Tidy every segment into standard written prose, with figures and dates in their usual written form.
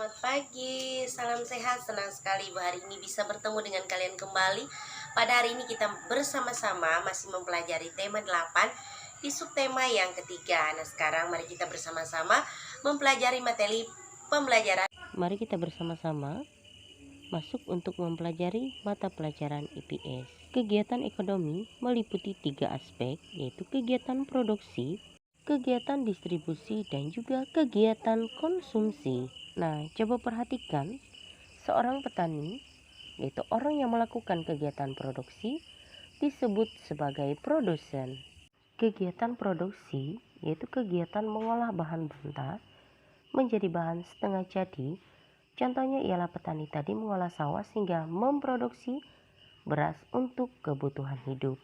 Selamat pagi, salam sehat. Senang sekali hari ini bisa bertemu dengan kalian kembali. Pada hari ini kita bersama-sama masih mempelajari tema 8 di subtema yang ketiga. Nah, sekarang mari kita bersama-sama mempelajari materi pembelajaran. Mari kita bersama-sama masuk untuk mempelajari mata pelajaran IPS. Kegiatan ekonomi meliputi 3 aspek, yaitu kegiatan produksi, kegiatan distribusi, dan juga kegiatan konsumsi. Nah, coba perhatikan, seorang petani, yaitu orang yang melakukan kegiatan produksi, disebut sebagai produsen. Kegiatan produksi, yaitu kegiatan mengolah bahan mentah menjadi bahan setengah jadi. Contohnya ialah petani tadi mengolah sawah sehingga memproduksi beras untuk kebutuhan hidup.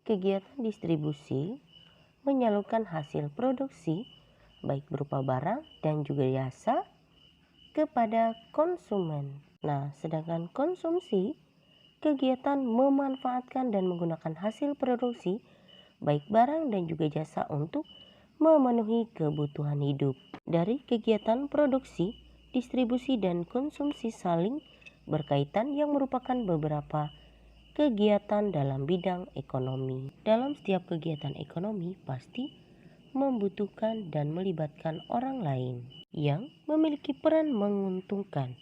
Kegiatan distribusi menyalurkan hasil produksi baik berupa barang dan juga jasa kepada konsumen. Nah, sedangkan konsumsi, kegiatan memanfaatkan dan menggunakan hasil produksi baik barang dan juga jasa untuk memenuhi kebutuhan hidup. Dari kegiatan produksi, distribusi, dan konsumsi saling berkaitan yang merupakan beberapa kegiatan dalam bidang ekonomi. Dalam setiap kegiatan ekonomi pasti membutuhkan dan melibatkan orang lain yang memiliki peran menguntungkan.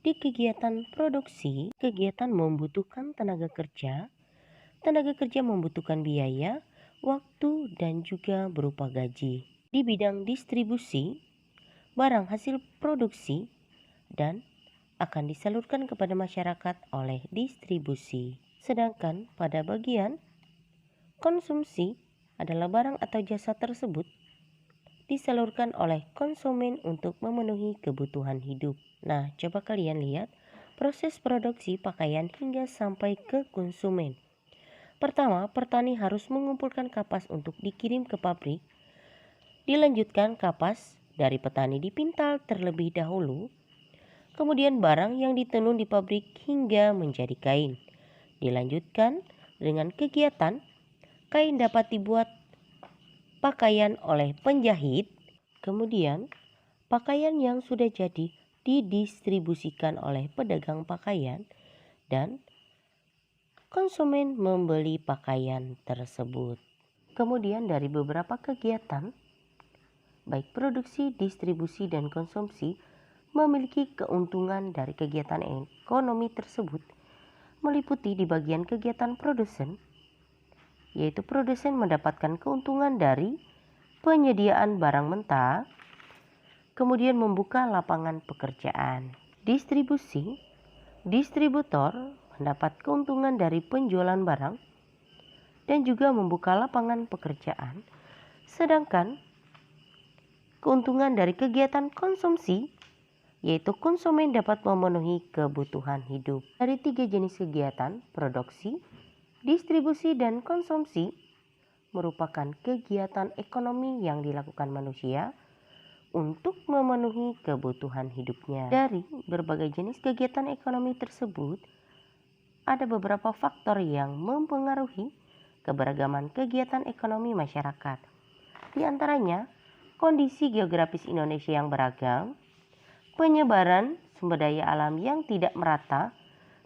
Di kegiatan produksi, kegiatan membutuhkan tenaga kerja. Tenaga kerja membutuhkan biaya, waktu, dan juga berupa gaji. Di bidang distribusi, barang hasil produksi dan akan disalurkan kepada masyarakat oleh distribusi. Sedangkan pada bagian konsumsi adalah barang atau jasa tersebut disalurkan oleh konsumen untuk memenuhi kebutuhan hidup. Nah, coba kalian lihat proses produksi pakaian hingga sampai ke konsumen. Pertama, petani harus mengumpulkan kapas untuk dikirim ke pabrik. Dilanjutkan kapas dari petani dipintal terlebih dahulu. Kemudian barang yang ditenun di pabrik hingga menjadi kain. Dilanjutkan dengan kegiatan kain dapat dibuat pakaian oleh penjahit. Kemudian pakaian yang sudah jadi didistribusikan oleh pedagang pakaian dan konsumen membeli pakaian tersebut. Kemudian dari beberapa kegiatan baik produksi, distribusi, dan konsumsi memiliki keuntungan dari kegiatan ekonomi tersebut meliputi di bagian kegiatan produsen, yaitu produsen mendapatkan keuntungan dari penyediaan barang mentah, kemudian membuka lapangan pekerjaan. Distribusi, distributor mendapat keuntungan dari penjualan barang dan juga membuka lapangan pekerjaan. Sedangkan keuntungan dari kegiatan konsumsi, yaitu konsumen dapat memenuhi kebutuhan hidup. Dari 3 jenis kegiatan, produksi, distribusi, dan konsumsi merupakan kegiatan ekonomi yang dilakukan manusia untuk memenuhi kebutuhan hidupnya. Dari berbagai jenis kegiatan ekonomi tersebut, ada beberapa faktor yang mempengaruhi keberagaman kegiatan ekonomi masyarakat. Di antaranya, kondisi geografis Indonesia yang beragam, penyebaran sumber daya alam yang tidak merata,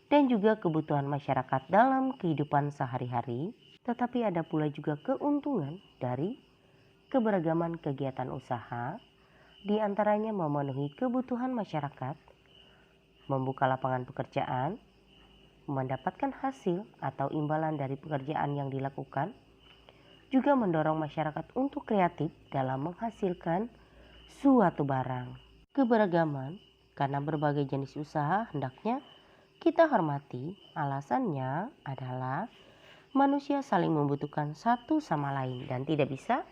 dan juga kebutuhan masyarakat dalam kehidupan sehari-hari. Tetapi ada pula juga keuntungan dari keberagaman kegiatan usaha, di antaranya memenuhi kebutuhan masyarakat, membuka lapangan pekerjaan, mendapatkan hasil atau imbalan dari pekerjaan yang dilakukan, juga mendorong masyarakat untuk kreatif dalam menghasilkan suatu barang. Keberagaman karena berbagai jenis usaha hendaknya kita hormati. Alasannya adalah manusia saling membutuhkan satu sama lain dan tidak bisa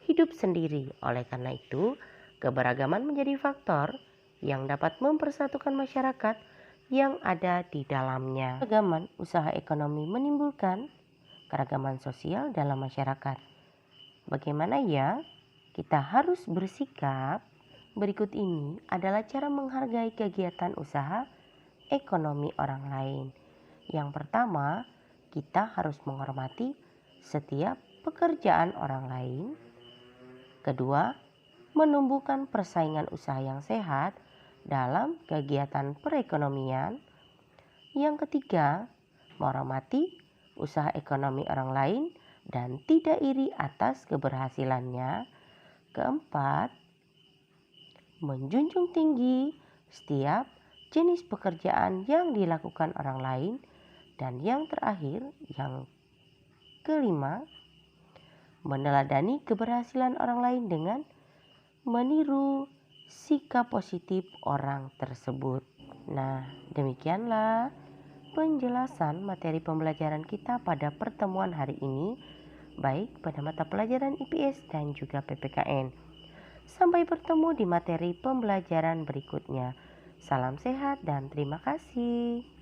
hidup sendiri. Oleh karena itu, keberagaman menjadi faktor yang dapat mempersatukan masyarakat yang ada di dalamnya. Keragaman usaha ekonomi menimbulkan keragaman sosial dalam masyarakat. Bagaimana ya kita harus bersikap? Berikut ini adalah cara menghargai kegiatan usaha ekonomi orang lain. Yang pertama, kita harus menghormati setiap pekerjaan orang lain. Kedua, menumbuhkan persaingan usaha yang sehat dalam kegiatan perekonomian. Yang ketiga, menghormati usaha ekonomi orang lain dan tidak iri atas keberhasilannya. Keempat, menjunjung tinggi setiap jenis pekerjaan yang dilakukan orang lain. Dan yang terakhir, yang kelima, meneladani keberhasilan orang lain dengan meniru sikap positif orang tersebut. Nah, demikianlah penjelasan materi pembelajaran kita pada pertemuan hari ini, baik pada mata pelajaran IPS dan juga PPKN. Sampai bertemu di materi pembelajaran berikutnya. Salam sehat dan terima kasih.